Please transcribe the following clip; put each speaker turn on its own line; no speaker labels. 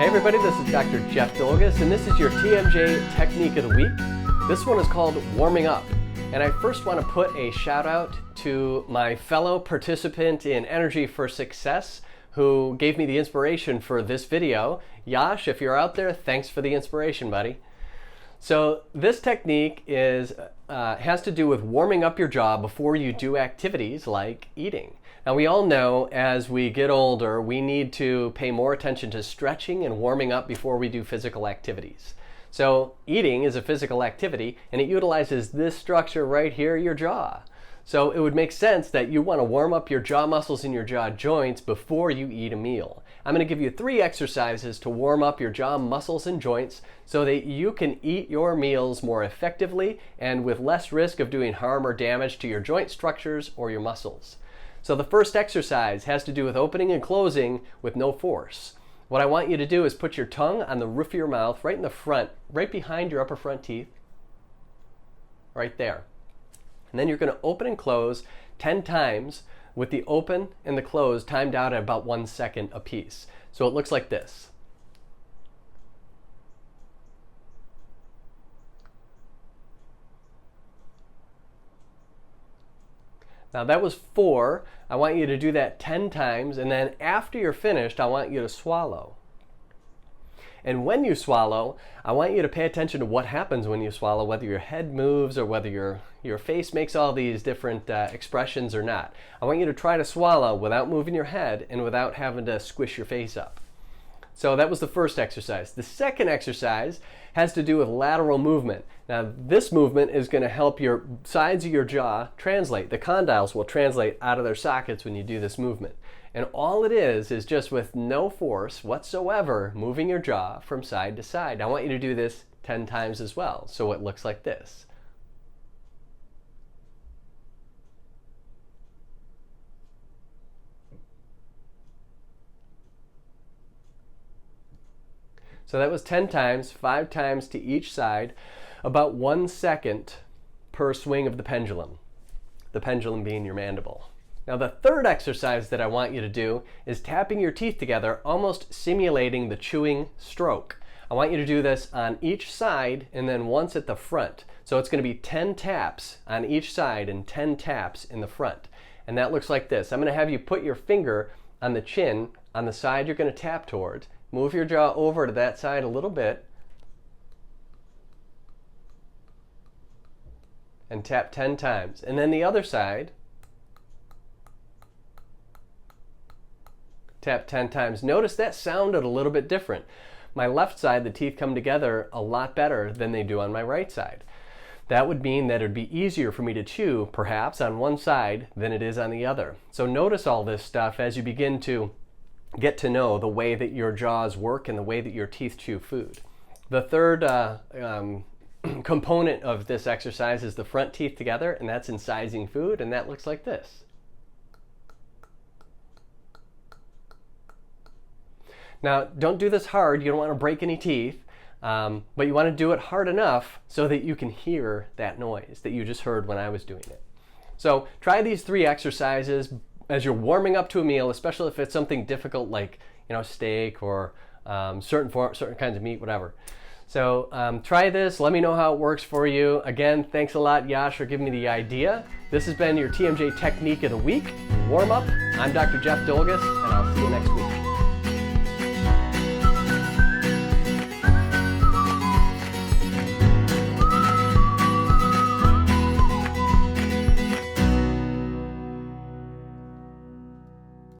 Hey everybody, this is Dr. Jeff Dolgus, and this is your TMJ Technique of the Week. This one is called Warming Up. And I first want to put a shout out to my fellow participant in Energy for Success who gave me the inspiration for this video. Yash, if you're out there, thanks for the inspiration, buddy. So this technique has to do with warming up your jaw before you do activities like eating. Now we all know as we get older, we need to pay more attention to stretching and warming up before we do physical activities. So eating is a physical activity and it utilizes this structure right here, your jaw. So it would make sense that you want to warm up your jaw muscles and your jaw joints before you eat a meal. I'm going to give you 3 exercises to warm up your jaw muscles and joints so that you can eat your meals more effectively and with less risk of doing harm or damage to your joint structures or your muscles. So the first exercise has to do with opening and closing with no force. What I want you to do is put your tongue on the roof of your mouth, right in the front, right behind your upper front teeth, right there. And then you're going to open and close 10 times with the open and the close timed out at about 1 second apiece. So it looks like this. Now that was 4. I want you to do that 10 times, and then after you're finished, I want you to swallow. And when you swallow, I want you to pay attention to what happens when you swallow, whether your head moves or whether your face makes all these different expressions or not. I want you to try to swallow without moving your head and without having to squish your face up. So that was the first exercise. The second exercise has to do with lateral movement. Now this movement is going to help your sides of your jaw translate. The condyles will translate out of their sockets when you do this movement. And all it is just with no force whatsoever moving your jaw from side to side. I want you to do this 10 times as well. So it looks like this. So that was 10 times, 5 times to each side, about 1 second per swing of the pendulum being your mandible. Now the third exercise that I want you to do is tapping your teeth together, almost simulating the chewing stroke. I want you to do this on each side and then once at the front. So it's going to be 10 taps on each side and 10 taps in the front. And that looks like this. I'm going to have you put your finger on the chin, on the side you're going to tap towards. Move your jaw over to that side a little bit and tap 10 times. And then the other side, tap 10 times. Notice that sounded a little bit different. My left side, the teeth come together a lot better than they do on my right side. That would mean that it would be easier for me to chew, perhaps, on one side than it is on the other. So notice all this stuff as you begin to get to know the way that your jaws work and the way that your teeth chew food. The third component of this exercise is the front teeth together, and that's incising food, and that looks like this. Now, don't do this hard. You don't want to break any teeth, but you want to do it hard enough so that you can hear that noise that you just heard when I was doing it. So try these 3 exercises as you're warming up to a meal, especially if it's something difficult like steak or certain kinds of meat, whatever. So try this. Let me know how it works for you. Again, thanks a lot, Yash, for giving me the idea. This has been your TMJ Technique of the Week, Warm Up. I'm Dr. Jeff Dolgus, and I'll see you next week.